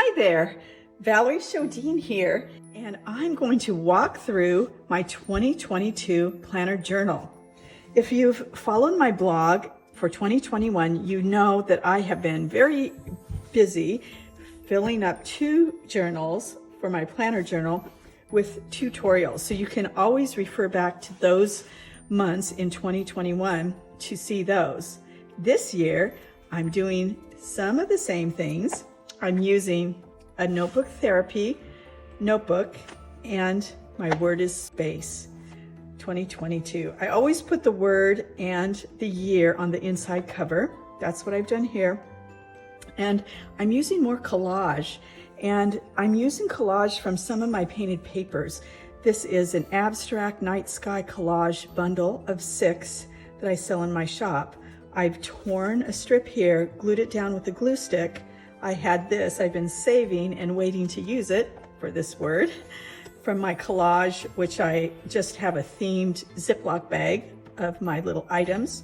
Hi there, Valerie Shodine here, and I'm going to walk through my 2022 planner journal. If you've followed my blog for 2021, you know that I have been very busy filling up 2 journals for my planner journal with tutorials. So you can always refer back to those months in 2021 to see those. This year, I'm doing some of the same things. I'm using a notebook therapy notebook, and my word is space 2022. I always put the word and the year on the inside cover. That's what I've done here. And I'm using more collage, and I'm using collage from some of my painted papers. This is an abstract night sky collage bundle of 6 that I sell in my shop. I've torn a strip here, glued it down with a glue stick. I had this, I've been saving and waiting to use it for this word from my collage, which I just have a themed Ziploc bag of my little items.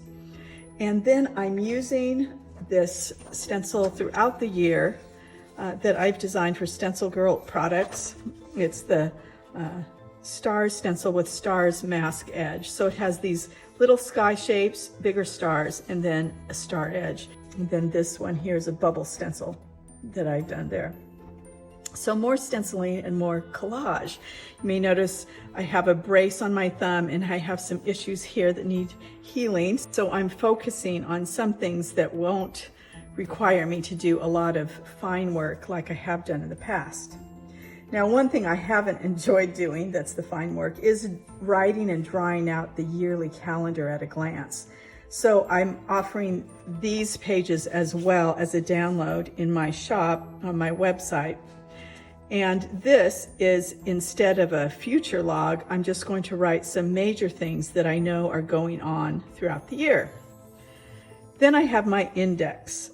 And then I'm using this stencil throughout the year that I've designed for Stencil Girl products. It's the stars stencil with stars mask edge. So it has these little sky shapes, bigger stars, and then a star edge. And then this one here is a bubble stencil that I've done there. So more stenciling and more collage. You may notice I have a brace on my thumb and I have some issues here that need healing. So I'm focusing on some things that won't require me to do a lot of fine work like I have done in the past. Now, one thing I haven't enjoyed doing, that's the fine work, is writing and drawing out the yearly calendar at a glance. So I'm offering these pages as well as a download in my shop on my website. And this is, instead of a future log, I'm just going to write some major things that I know are going on throughout the year. Then I have my index.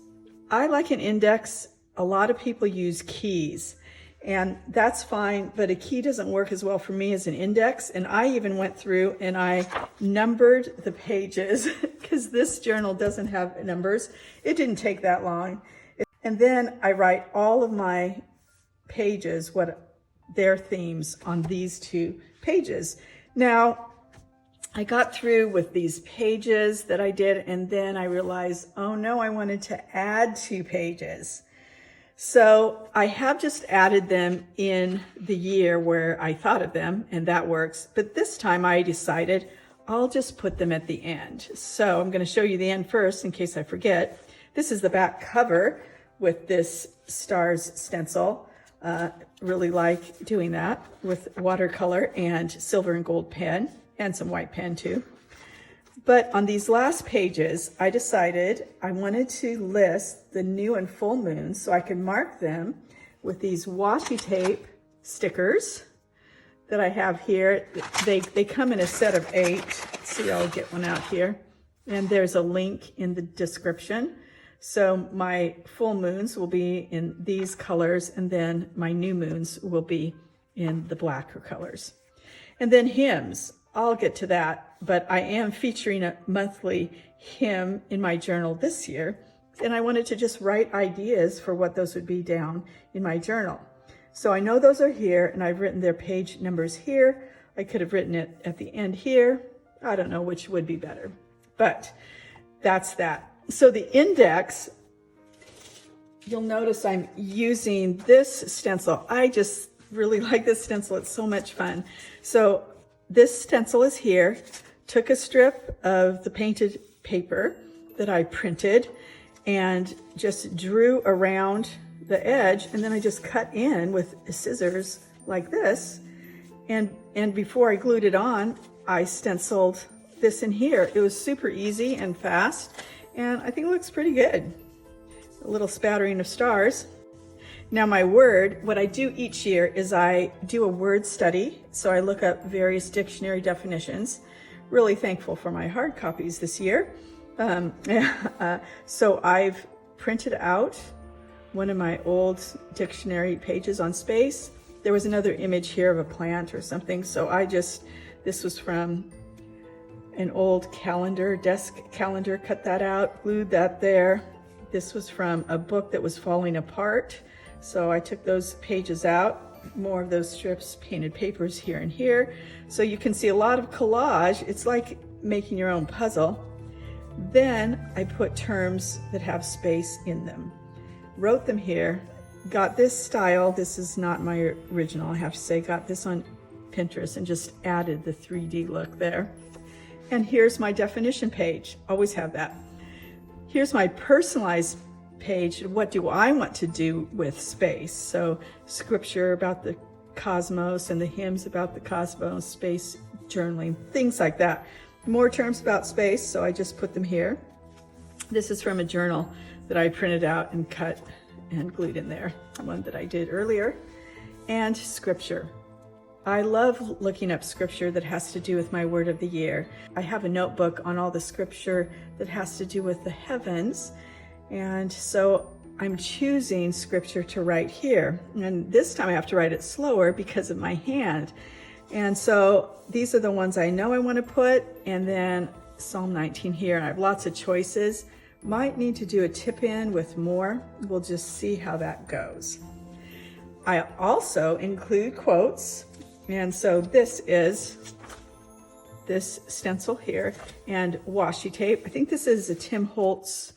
I like an index. A lot of people use keys, and that's fine, but a key doesn't work as well for me as an index. And I even went through and I numbered the pages because this journal doesn't have numbers. It didn't take that long. And then I write all of my pages, what their themes on these 2 pages. Now, I got through with these pages that I did, and then I realized, oh no, I wanted to add 2 pages. So I have just added them in the year where I thought of them, and that works. But this time I decided I'll just put them at the end. So I'm going to show you the end first in case I forget. This is the back cover with this stars stencil. Really like doing that with watercolor and silver and gold pen and some white pen too. But on these last pages, I decided I wanted to list the new and full moons so I could mark them with these washi tape stickers that I have here. They come in a set of 8. Let's see, I'll get one out here. And there's a link in the description. So my full moons will be in these colors, and then my new moons will be in the blacker colors. And then hymns, I'll get to that, but I am featuring a monthly hymn in my journal this year, and I wanted to just write ideas for what those would be down in my journal. So I know those are here, and I've written their page numbers here. I could have written it at the end here. I don't know which would be better, but that's that. So the index, you'll notice I'm using this stencil. I just really like this stencil. It's so much fun. So this stencil is here. Took a strip of the painted paper that I printed and just drew around the edge, and then I just cut in with scissors like this. And before I glued it on, I stenciled this in here. It was super easy and fast, and I think it looks pretty good. A little spattering of stars. Now my word, what I do each year is I do a word study. So I look up various dictionary definitions. Really thankful for my hard copies this year. So I've printed out one of my old dictionary pages on space. There was another image here of a plant or something. So this was from an old calendar, desk calendar, cut that out, glued that there, This was from a book that was falling apart. So I took those pages out, more of those strips, painted papers here and here. So you can see a lot of collage. It's like making your own puzzle. Then I put terms that have space in them. Wrote them here, got this style. This is not my original, I have to say. Got this on Pinterest and just added the 3D look there. And here's my definition page. Always have that. Here's my personalized page. What do I want to do with space? So scripture about the cosmos and the hymns about the cosmos, space journaling, things like that. More terms about space, so I just put them here. This is from a journal that I printed out and cut and glued in there, one that I did earlier. And scripture. I love looking up scripture that has to do with my word of the year. I have a notebook on all the scripture that has to do with the heavens. And so I'm choosing scripture to write here. And this time I have to write it slower because of my hand. And so these are the ones I know I want to put. And then Psalm 19 here. And I have lots of choices. Might need to do a tip in with more. We'll just see how that goes. I also include quotes. And so this is this stencil here and washi tape. I think this is a Tim Holtz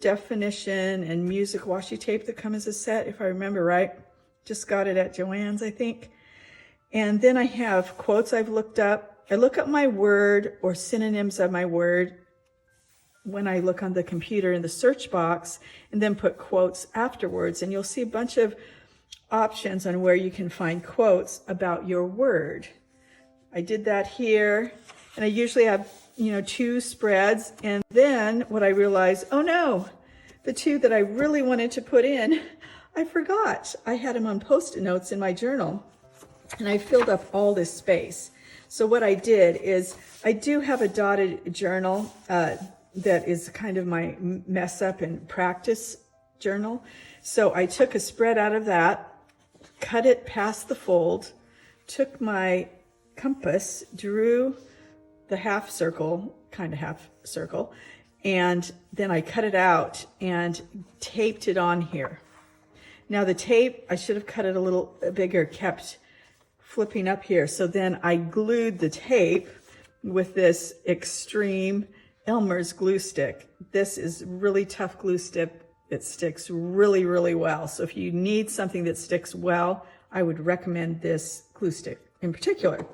definition and music washi tape that come as a set, if I remember right. Just got it at Joann's, I think. And then I have quotes I've looked up. I look up my word or synonyms of my word when I look on the computer in the search box and then put quotes afterwards. And you'll see a bunch of options on where you can find quotes about your word. I did that here, and I usually have, 2 spreads. And then what I realized, oh no, the 2 that I really wanted to put in, I forgot. I had them on Post-it notes in my journal, and I filled up all this space. So what I did is, I do have a dotted journal that is kind of my mess up and practice journal. So I took a spread out of that, cut it past the fold, took my compass, drew the half circle, and then I cut it out and taped it on here. Now the tape, I should have cut it a little bigger, kept flipping up here. So then I glued the tape with this extreme Elmer's glue stick. This is really tough glue stick. It sticks really, really well. So if you need something that sticks well, I would recommend this glue stick in particular.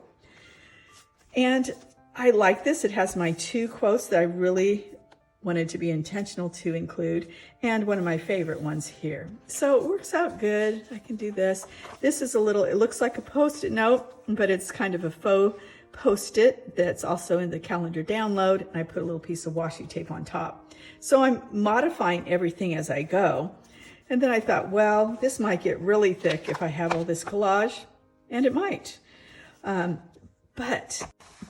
And I like this. It has my 2 quotes that I really wanted to be intentional to include, and one of my favorite ones here. So it works out good. I can do this. This is it looks like a Post-it note, but it's kind of a faux Post-it that's also in the calendar download, and I put a little piece of washi tape on top. So I'm modifying everything as I go. And then I thought, well, this might get really thick if I have all this collage, and it might. But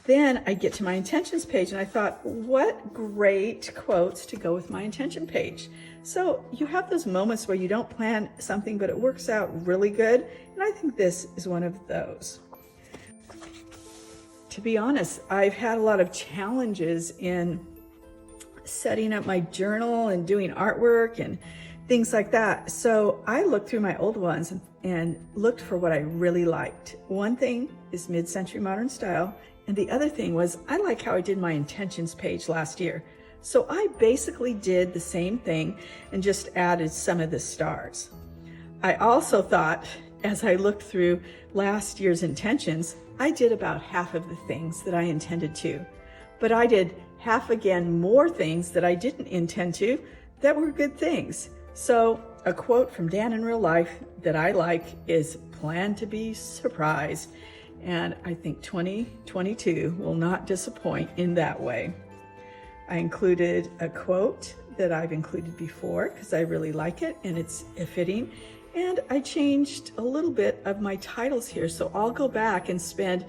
then I get to my intentions page, and I thought, what great quotes to go with my intention page. So you have those moments where you don't plan something, but it works out really good. And I think this is one of those. To be honest, I've had a lot of challenges in setting up my journal and doing artwork and things like that. So I looked through my old ones and looked for what I really liked. One thing is mid-century modern style, and the other thing was I like how I did my intentions page last year. So I basically did the same thing and just added some of the stars. I also thought, as I looked through last year's intentions, I did about half of the things that I intended to, but I did half again more things that I didn't intend to that were good things. So a quote from Dan in Real Life that I like is plan to be surprised. And I think 2022 will not disappoint in that way. I included a quote that I've included before because I really like it and it's fitting. And I changed a little bit of my titles here. So I'll go back and spend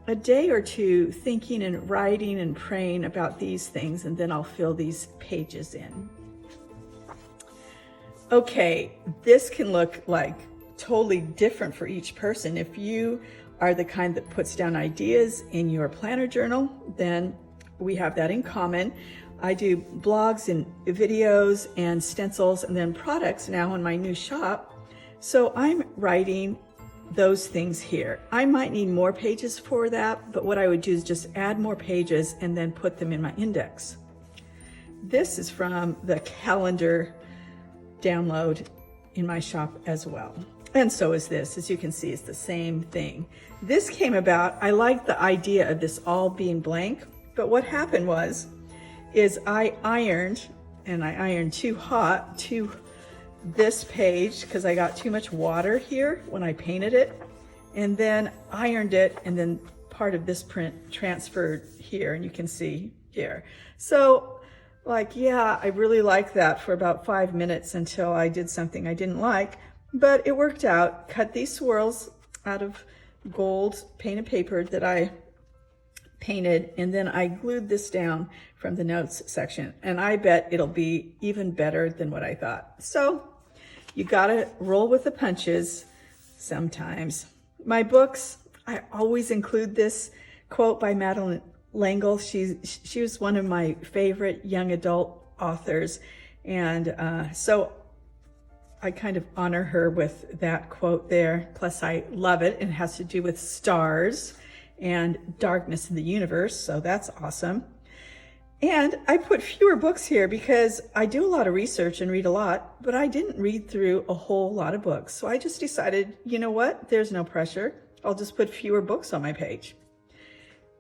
a day or 2 thinking and writing and praying about these things, and then I'll fill these pages in. Okay, this can look like totally different for each person. If you are the kind that puts down ideas in your planner journal, then we have that in common. I do blogs and videos and stencils and then products now in my new shop. So I'm writing those things here. I might need more pages for that, but what I would do is just add more pages and then put them in my index. This is from the calendar download in my shop as well. And so is this. As you can see, it's the same thing. This came about, I liked the idea of this all being blank, but what happened is I ironed, and I ironed too hot to this page because I got too much water here when I painted it, and then ironed it, and then part of this print transferred here, and you can see here. So like, yeah, I really liked that for about 5 minutes until I did something I didn't like, but it worked out. Cut these swirls out of gold painted paper that I painted, and then I glued this down from the notes section, and I bet it'll be even better than what I thought. So you gotta roll with the punches sometimes. My books, I always include this quote by Madeline L'Engle. She was one of my favorite young adult authors, and so I kind of honor her with that quote there. Plus I love it. It has to do with stars and darkness in the universe, so that's awesome. And I put fewer books here because I do a lot of research and read a lot, but I didn't read through a whole lot of books. So I just decided, you know what, there's no pressure. I'll just put fewer books on my page.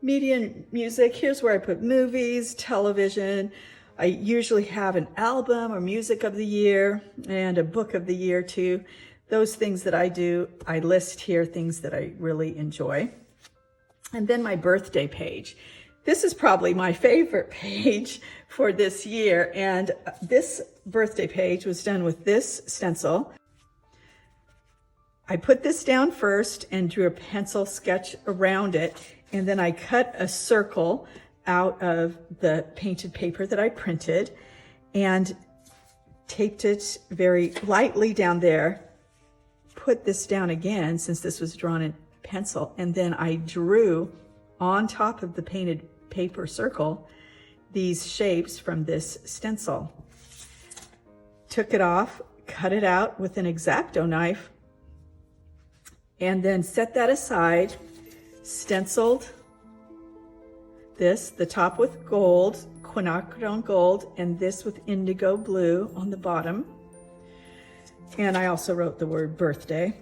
Media and music, here's where I put movies, television. I usually have an album or music of the year and a book of the year too. Those things that I do, I list here things that I really enjoy. And then my birthday page. This is probably my favorite page for this year. And this birthday page was done with this stencil. I put this down first and drew a pencil sketch around it. And then I cut a circle out of the painted paper that I printed and taped it very lightly down there. Put this down again since this was drawn in pencil, and then I drew on top of the painted paper circle these shapes from this stencil. Took it off, cut it out with an X-Acto knife, and then set that aside, stenciled this, the top with gold, quinacridone gold, and this with indigo blue on the bottom. And I also wrote the word birthday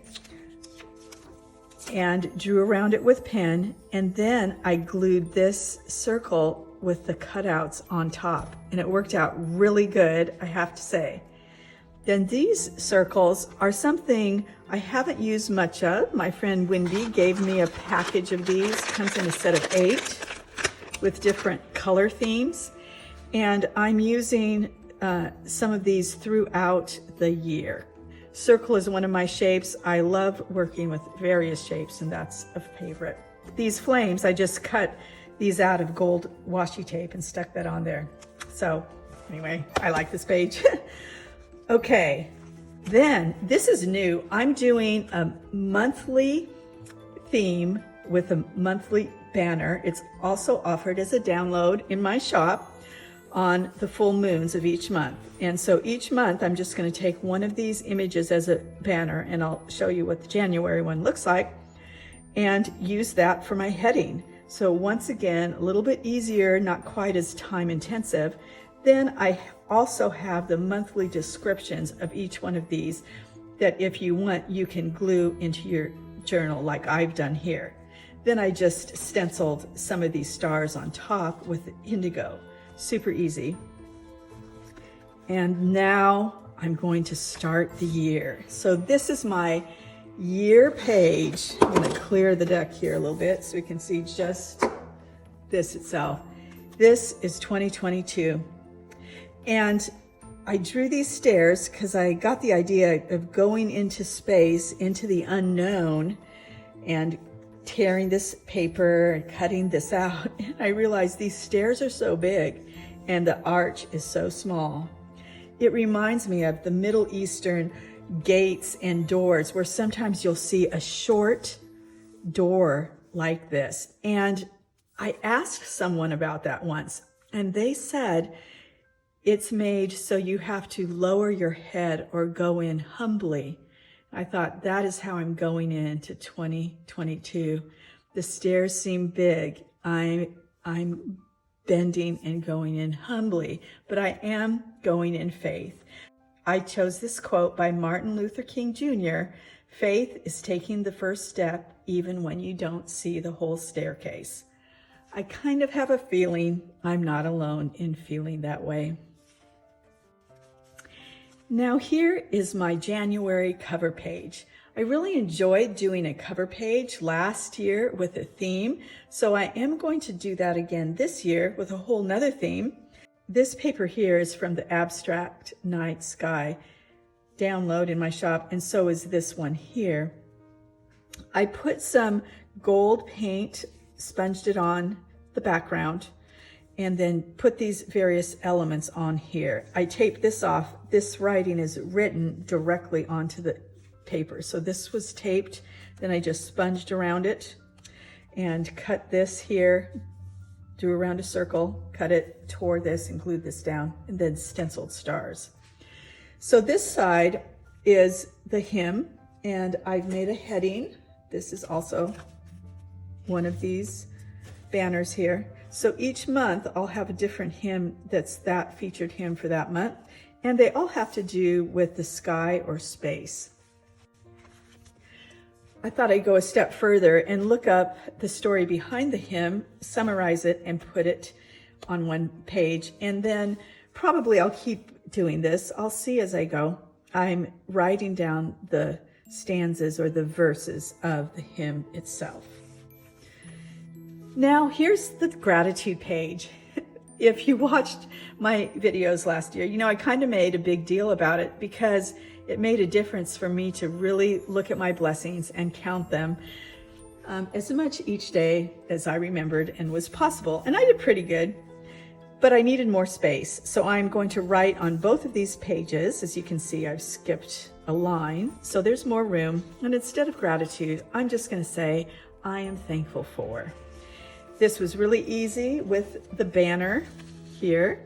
and drew around it with pen. And then I glued this circle with the cutouts on top, and it worked out really good, I have to say. Then these circles are something I haven't used much of. My friend Wendy gave me a package of these, comes in a set of 8 with different color themes. And I'm using some of these throughout the year. Circle is one of my shapes. I love working with various shapes, and that's a favorite. These flames, I just cut these out of gold washi tape and stuck that on there. So anyway, I like this page. Okay, then this is new. I'm doing a monthly theme with a monthly banner. It's also offered as a download in my shop on the full moons of each month. And so each month I'm just going to take one of these images as a banner, and I'll show you what the January one looks like, and use that for my heading. So once again, a little bit easier, not quite as time intensive. Then I also have the monthly descriptions of each one of these that if you want, you can glue into your journal like I've done here. Then I just stenciled some of these stars on top with indigo. Super easy. And now I'm going to start the year. So this is my year page. I'm going to clear the deck here a little bit so we can see just this itself. This is 2022. And I drew these stairs because I got the idea of going into space, into the unknown, and tearing this paper and cutting this out. And I realized these stairs are so big and the arch is so small. It reminds me of the Middle Eastern gates and doors where sometimes you'll see a short door like this. And I asked someone about that once. And they said it's made so you have to lower your head or go in humbly. I thought, that is how I'm going into 2022. The stairs seem big. I'm bending and going in humbly, but I am going in faith. I chose this quote by Martin Luther King Jr. Faith is taking the first step even when you don't see the whole staircase. I kind of have a feeling I'm not alone in feeling that way. Now here is my January cover page. I really enjoyed doing a cover page last year with a theme, so I am going to do that again this year with a whole nother theme. This paper here is from the Abstract Night Sky download in my shop, and so is this one here. I put some gold paint, sponged it on the background, and then put these various elements on here. I taped this off. This writing is written directly onto the paper. So this was taped, then I just sponged around it and cut this here, drew around a circle, cut it, tore this, and glued this down, and then stenciled stars. So this side is the hymn, and I've made a heading. This is also one of these banners here. So each month I'll have a different hymn that's that featured hymn for that month, and they all have to do with the sky or space. I thought I'd go a step further and look up the story behind the hymn, summarize it, and put it on one page, and then probably I'll keep doing this. I'll see as I go. I'm writing down the stanzas or the verses of the hymn itself. Now, here's the gratitude page. If you watched my videos last year, you know I kind of made a big deal about it because it made a difference for me to really look at my blessings and count them as much each day as I remembered and was possible. And I did pretty good, but I needed more space. So I'm going to write on both of these pages. As you can see, I've skipped a line, so there's more room. And instead of gratitude, I'm just going to say, I am thankful for. This was really easy with the banner here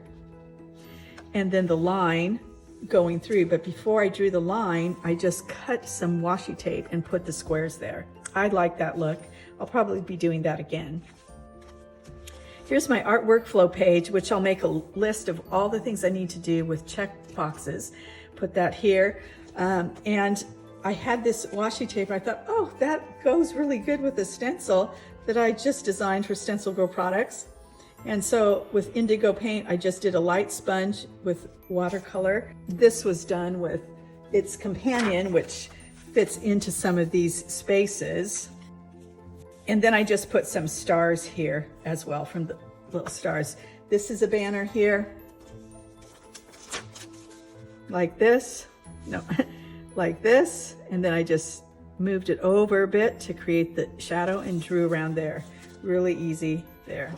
and then the line going through. But before I drew the line, I just cut some washi tape and put the squares there. I like that look. I'll probably be doing that again. Here's my art workflow page, which I'll make a list of all the things I need to do with check boxes. Put that here. And I had this washi tape. I thought, oh, that goes really good with the stencil that I just designed for Stencil Girl products. And so with Indigo paint, I just did a light sponge with watercolor. This was done with its companion, which fits into some of these spaces. And then I just put some stars here as well from the little stars. This is a banner here, like this, no, like this. And then I just moved it over a bit to create the shadow and drew around there. Really easy there.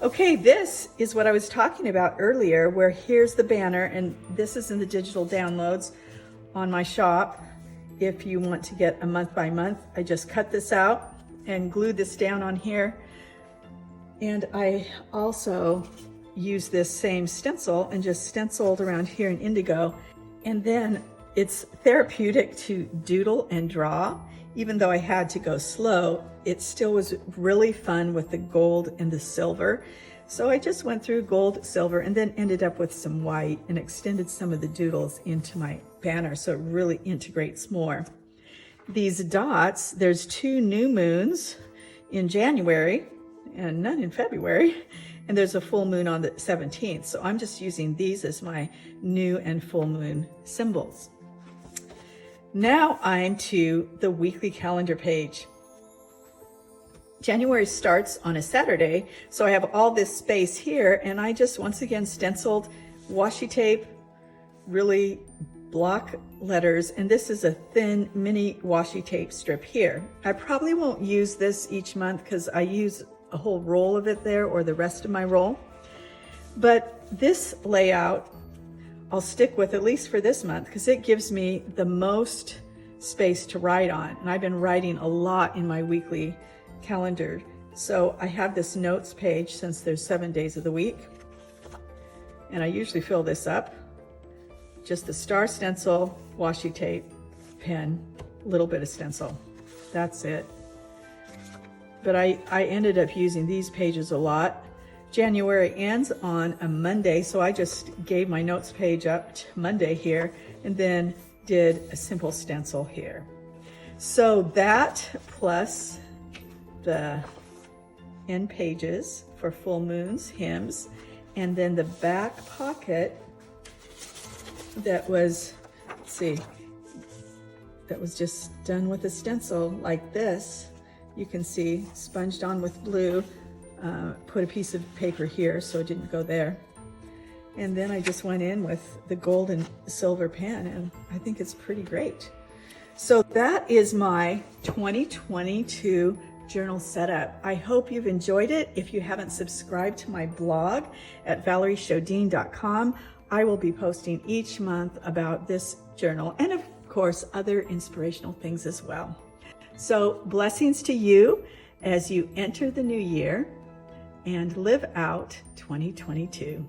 Okay, this is what I was talking about earlier, where here's the banner, and this is in the digital downloads on my shop. If you want to get a month by month, I just cut this out and glued this down on here. And I also used this same stencil and just stenciled around here in Indigo. And then it's therapeutic to doodle and draw. Even though I had to go slow, it still was really fun with the gold and the silver. So I just went through gold, silver, and then ended up with some white and extended some of the doodles into my banner so it really integrates more. These dots, there's 2 new moons in January and none in February, and there's a full moon on the 17th. So I'm just using these as my new and full moon symbols. Now I'm to the weekly calendar page. January starts on a Saturday, so I have all this space here, and I just once again stenciled washi tape, really block letters, and this is a thin mini washi tape strip here. I probably won't use this each month because I use a whole roll of it there, or the rest of my roll. But this layout I'll stick with at least for this month because it gives me the most space to write on. And I've been writing a lot in my weekly calendar So I have this notes page since there's 7 days of the week. And I usually fill this up. Just the star stencil, washi tape, pen, a little bit of stencil. That's it. But I ended up using these pages a lot. January ends on a Monday, so I just gave my notes page up to Monday here and then did a simple stencil here. So that plus the end pages for full moons, hymns, and then the back pocket that was, let's see, that was just done with a stencil like this. You can see sponged on with blue, put a piece of paper here so it didn't go there. And then I just went in with the gold and silver pen, and I think it's pretty great. So that is my 2022 journal setup. I hope you've enjoyed it. If you haven't subscribed to my blog at ValerieShodine.com, I will be posting each month about this journal and of course other inspirational things as well. So blessings to you as you enter the new year and live out 2022.